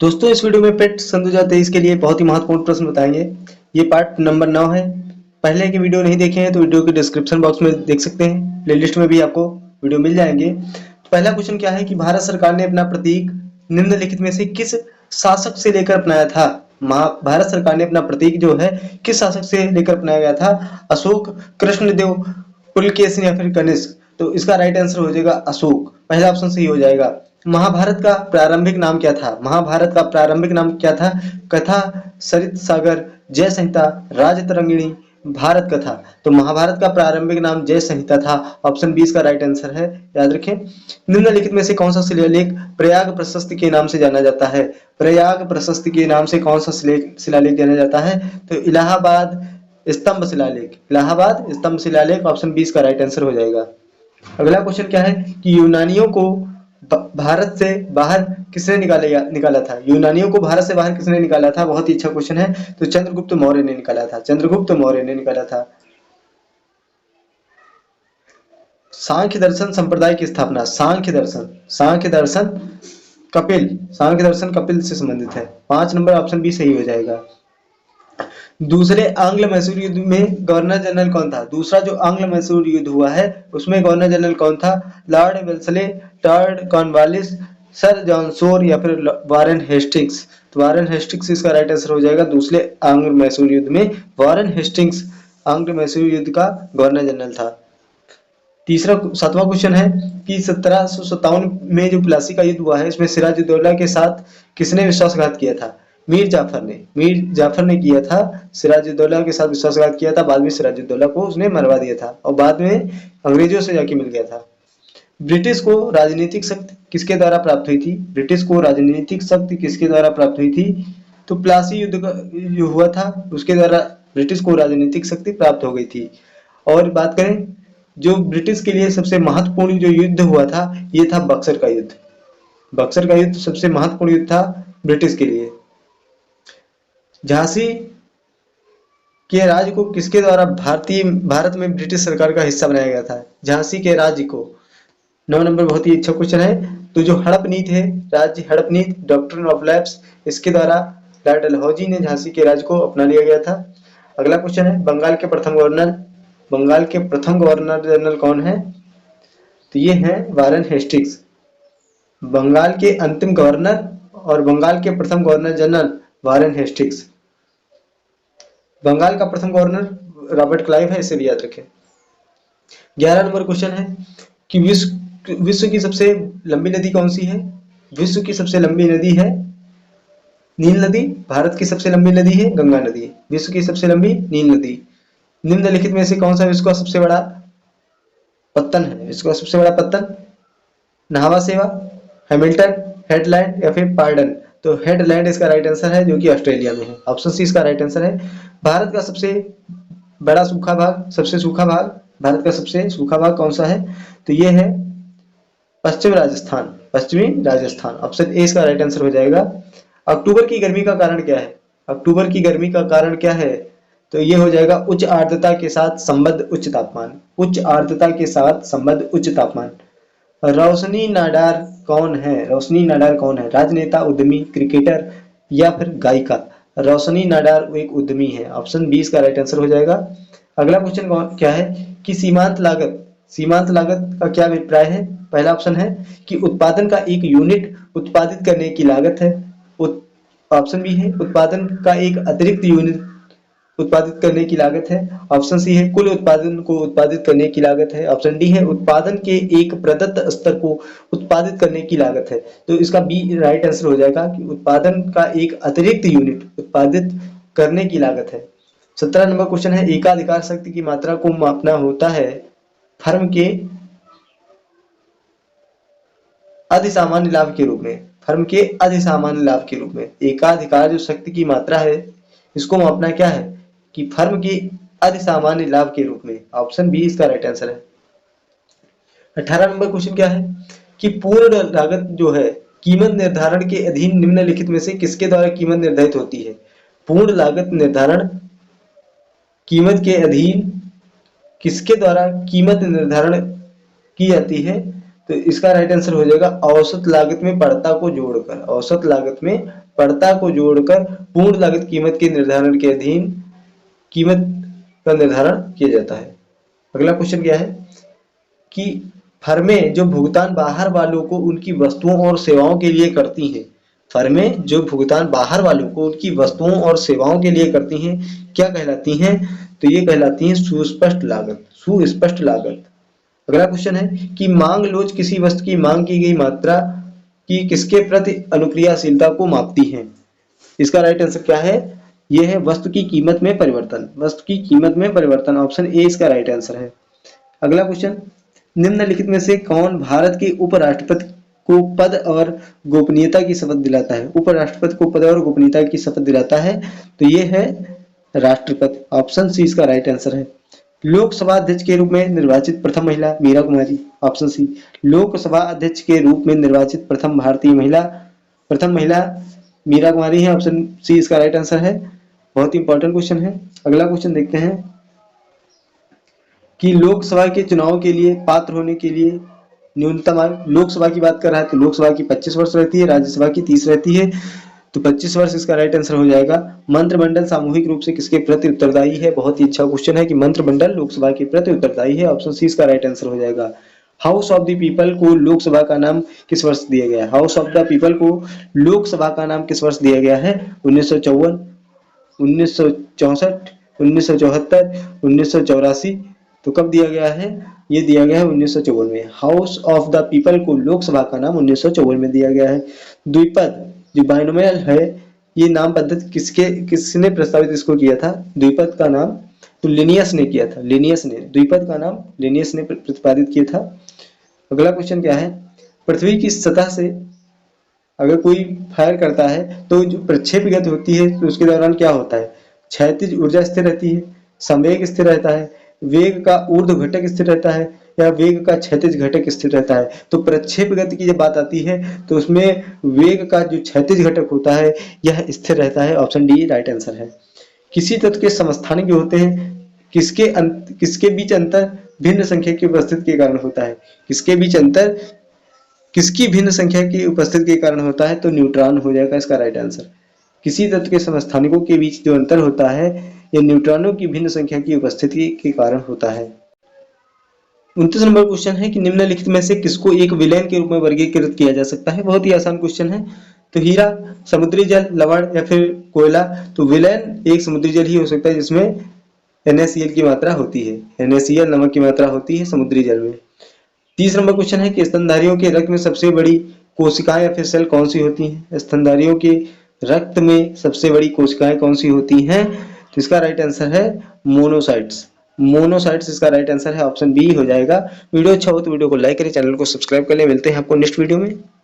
दोस्तों इस वीडियो में पेट सन 2023 के लिए बहुत ही महत्वपूर्ण प्रश्न बताएंगे। ये पार्ट नंबर 9 है। पहले के वीडियो नहीं देखे हैं तो वीडियो के डिस्क्रिप्शन बॉक्स में देख सकते हैं, प्लेलिस्ट में भी आपको वीडियो मिल जाएंगे। तो पहला क्वेश्चन क्या है कि भारत सरकार ने अपना प्रतीक निम्नलिखित में से किस शासक से लेकर अपनाया था। भारत सरकार ने अपना प्रतीक जो है किस शासक से लेकर अपनाया गया था? अशोक, कृष्णदेव, पुलकेशिन या फिर कनिष्क। तो इसका राइट आंसर हो जाएगा अशोक, पहला ऑप्शन सही हो जाएगा। महाभारत का प्रारंभिक नाम क्या था? महाभारत का प्रारंभिक नाम क्या था? कथा, सरित सागर, जय संहिता, राजतरंगिणी, भारत कथा। तो महाभारत का प्रारंभिक नाम जय संहिता था। ऑप्शन 20 का राइट आंसर है, याद रखें। निम्नलिखित में से कौन सा शिलालेख प्रयाग प्रशस्ति के नाम से जाना जाता है? प्रयाग प्रशस्ति के नाम से कौन सा शिलालेख जाना जाता है? तो इलाहाबाद स्तंभ शिलालेख, इलाहाबाद स्तंभ शिलालेख, ऑप्शन 20 का राइट आंसर हो जाएगा। अगला क्वेश्चन क्या है कि यूनानियों को भारत से बाहर किसने निकाला था? यूनानियों को भारत से बाहर किसने निकाला था? बहुत ही अच्छा क्वेश्चन है। तो चंद्रगुप्त मौर्य ने निकाला था, चंद्रगुप्त मौर्य ने निकाला था। सांख्य दर्शन संप्रदाय की स्थापना, सांख्य दर्शन कपिल से संबंधित है। 5 नंबर ऑप्शन बी सही हो जाएगा। दूसरे आंग्ल मैसूर युद्ध में गवर्नर जनरल कौन था? दूसरा जो आंग्ल मैसूर युद्ध हुआ है उसमें गवर्नर जनरल कौन था? Lord Wellesley, Lord Cornwallis, sir John Shore या फिर वारेन हेस्टिंग्स। तो वारेन हेस्टिंग्स इसका राइट आंसर हो जाएगा। दूसरे आंग्ल मैसूर युद्ध में वारेन हेस्टिंग्स आंग्ल मैसूर युद्ध का गवर्नर जनरल था। तीसरा 7वां क्वेश्चन है कि 1757 में जो प्लासी का युद्ध हुआ है इसमें सिराजुद्दौला के साथ किसने विश्वासघात किया था? मीर जाफर ने किया था। सिराजुद्दौला के साथ विश्वासघात किया था। बाद में सिराजुद्दौला को उसने मरवा दिया था और बाद में अंग्रेजों से जाके मिल गया था। ब्रिटिश को राजनीतिक शक्ति किसके द्वारा प्राप्त हुई थी? ब्रिटिश को राजनीतिक शक्ति किसके द्वारा प्राप्त हुई थी? तो प्लासी युद्ध जो हुआ था उसके द्वारा ब्रिटिश को राजनीतिक शक्ति प्राप्त हो गई थी। और बात करें जो ब्रिटिश के लिए सबसे महत्वपूर्ण जो युद्ध हुआ था ये था बक्सर का युद्ध। बक्सर का युद्ध सबसे महत्वपूर्ण युद्ध था ब्रिटिश के लिए। झांसी के राज्य को किसके द्वारा भारत में ब्रिटिश सरकार का हिस्सा बनाया गया था? झांसी के राज्य को। 9 नंबर बहुत ही अच्छा क्वेश्चन है। तो जो हड़प नीति है, राज्य हड़प नीति, डॉक्ट्रिन ऑफ लैप्स, इसके द्वारा लॉर्ड डलहौजी ने झांसी के राज्य को अपना लिया गया था। अगला क्वेश्चन है बंगाल के प्रथम गवर्नर जनरल कौन है? तो ये है वारेन हेस्टिंग्स। बंगाल के अंतिम गवर्नर और बंगाल के प्रथम governor general Warren Hastings. Bengal का प्रथम गवर्नर रॉबर्ट क्लाइव है, इसे भी याद रखें। 11 नंबर क्वेश्चन है कि विश्व की सबसे लंबी नदी कौन सी है? विश्व की सबसे लंबी नदी है नील नदी। भारत की सबसे लंबी नदी है गंगा नदी। विश्व की सबसे लंबी नील नदी। निम्नलिखित में से कौन सा विश्व का सबसे बड़ा पत्तन है? विश्व का सबसे बड़ा पत्तन नहावा सेवा, हैमिल्टन, हेडलैंड या फिर पार्डन। तो हेडलैंड इसका राइट आंसर है जो कि ऑस्ट्रेलिया में है। ऑप्शन सी इसका राइट आंसर है। भारत का सबसे बड़ा सूखा भाग, सबसे सूखा भाग, भारत का सबसे सूखा भाग कौन सा है? तो ये है पश्चिमी राजस्थान। ऑप्शन ए इसका राइट आंसर हो जाएगा। अक्टूबर की गर्मी का कारण क्या है? अक्टूबर की गर्मी का कारण क्या है? तो ये हो जाएगा उच्च आर्द्रता के साथ संबद्ध उच्च तापमान। उच्च आर्द्रता के साथ संबद्ध उच्च तापमान। रोशनी नाडार कौन है? रोशनी नाडार कौन है? राजनेता, उद्यमी, क्रिकेटर या फिर गायिका। रोशनी नाडार एक उद्यमी है। ऑप्शन 20 का राइट आंसर हो जाएगा। अगला क्वेश्चन क्या है कि सीमांत लागत का क्या अभिप्राय है? पहला ऑप्शन है कि उत्पादन का एक यूनिट उत्पादित करने की लागत है। ऑप्शन बी है उत्पादन का एक अतिरिक्त यूनिट उत्पादित करने की लागत है। ऑप्शन सी है कुल उत्पादन को उत्पादित करने की लागत है। ऑप्शन डी है उत्पादन के एक प्रदत्त स्तर को उत्पादित करने की लागत है। तो इसका बी राइट आंसर हो जाएगा कि उत्पादन का एक अतिरिक्त यूनिट उत्पादित करने की लागत है। 17 नंबर क्वेश्चन है एकाधिकार शक्ति की मात्रा को मापना होता है फर्म के अधिसामान्य लाभ के रूप में। फर्म के अधिसामान्य लाभ के रूप में एकाधिकार जो शक्ति की मात्रा है इसको मापना क्या है कि फर्म के अधिसामान्य लाभ के रूप में। ऑप्शन बी इसका राइट आंसर है। 18 नंबर क्वेश्चन क्या है कि पूर्ण लागत जो है कीमत निर्धारण के अधीन निम्नलिखित में से किसके द्वारा कीमत निर्धारित होती है? पूर्ण लागत निर्धारण कीमत के अधीन किसके द्वारा कीमत निर्धारण की जाती है? तो इसका राइट आंसर हो जाएगा औसत लागत में पड़ता को जोड़कर। औसत लागत में पड़ता को जोड़कर पूर्ण लागत कीमत के निर्धारण के अधीन कीमत का निर्धारण किया जाता है। अगला क्वेश्चन क्या है कि फर्में जो भुगतान बाहर वालों को उनकी वस्तुओं और सेवाओं के लिए करती हैं, फर्में जो भुगतान बाहर वालों को उनकी वस्तुओं और सेवाओं के लिए करती हैं, क्या कहलाती हैं? तो ये कहलाती हैं सुस्पष्ट लागत, सुस्पष्ट लागत। अगला क्वेश्चन है कि मांग लोच किसी वस्तु की मांग की गई मात्रा की किसके प्रति अनुक्रियाशीलता को मापती है? इसका राइट आंसर क्या है? यह है वस्तु की कीमत में परिवर्तन, वस्तु की कीमत में परिवर्तन। ऑप्शन ए इसका राइट आंसर है। अगला क्वेश्चन, निम्नलिखित में से कौन भारत के उपराष्ट्रपति को पद और गोपनीयता की शपथ दिलाता है? उपराष्ट्रपति को पद और गोपनीयता की शपथ दिलाता है, तो ये है राष्ट्रपति। ऑप्शन सी इसका राइट आंसर है। लोकसभा अध्यक्ष के रूप में निर्वाचित प्रथम महिला मीरा कुमारी। ऑप्शन सी, लोकसभा अध्यक्ष के रूप में निर्वाचित प्रथम महिला मीरा कुमारी है। ऑप्शन सी इसका राइट आंसर है। बहुत इंपॉर्टेंट क्वेश्चन है। अगला क्वेश्चन देखते हैं कि लोकसभा के चुनाव के लिए पात्र होने के लिए न्यूनतम आयु, लोकसभा की बात कर रहा है तो लोकसभा की 25 वर्ष रहती है, राज्यसभा की 30 रहती है, तो 25 वर्ष इसका राइट आंसर हो जाएगा। मंत्रिमंडल सामूहिक रूप से किसके प्रति उत्तरदायी है? बहुत ही अच्छा क्वेश्चन है कि मंत्रिमंडल लोकसभा के प्रति उत्तरदायी है। ऑप्शन सी इसका राइट आंसर हो जाएगा। हाउस ऑफ द पीपल को लोकसभा का नाम किस वर्ष दिया गया है? हाउस ऑफ द पीपल को लोकसभा का नाम किस वर्ष दिया गया है? 1954, 1964, 1974, 1984। तो कब दिया गया है? ये दिया गया है 1954 में। हाउस ऑफ द पीपल को लोकसभा का नाम 1954 में दिया गया है। द्विपद जो बाइनोमियल है, ये नाम पद्धति किसने प्रस्तावित इसको किया था? द्विपद का नाम तो लिनियस ने किया था। लिनियस ने द्विपद का नाम लिनियस ने प्रतिपादित किया था। अगला क्वेश्चन क्या है? पृथ्वी की सतह से अगर कोई फायर करता है तो जो प्रक्षेप होती है तो उसके दौरान क्या होता है? क्षैतिज ऊर्जा स्थिर रहती है, संवेग स्थिर रहता है, वेग का ऊर्ध्व घटक स्थिर रहता है या वेग का क्षैतिज घटक स्थिर रहता है। तो प्रक्षेप गति की जब बात आती है तो उसमें वेग का जो क्षैतिज घटक होता है यह स्थिर रहता है। ऑप्शन डी राइट आंसर है। किसी तत्व के समस्थानिक होते हैं, किसके बीच अंतर भिन्न संख्या की उपस्थिति के कारण होता है? किसके बीच अंतर किसकी भिन्न संख्या की उपस्थिति के कारण होता है? तो न्यूट्रॉन हो जाएगा इसका राइट आंसर। किसी तत्व के समस्थानिकों के बीच जो अंतर होता है यह न्यूट्रॉनों की भिन्न संख्या की उपस्थिति के कारण होता है। 29 नंबर क्वेश्चन है कि निम्नलिखित में से किसको एक विलयन के रूप में वर्गीकृत किया जा सकता है? बहुत ही आसान क्वेश्चन है। तो हीरा, समुद्री जल, लवण या फिर कोयला। तो विलयन एक समुद्री जल ही हो सकता है जिसमें NaCl की मात्रा होती है। NaCl नमक की मात्रा होती है समुद्री जल में। 30 नंबर क्वेश्चन है कि स्तनधारियों के रक्त में सबसे बड़ी कोशिकाएं या फिर सेल कौन सी होती हैं? स्तनधारियों के रक्त में सबसे बड़ी कोशिकाएं कौन सी होती हैं? तो इसका राइट आंसर है मोनोसाइट्स। मोनोसाइट्स इसका राइट आंसर है। ऑप्शन बी हो जाएगा। वीडियो अच्छा हो तो वीडियो को लाइक करें, चैनल को सब्सक्राइब कर लें। मिलते हैं आपको नेक्स्ट वीडियो में।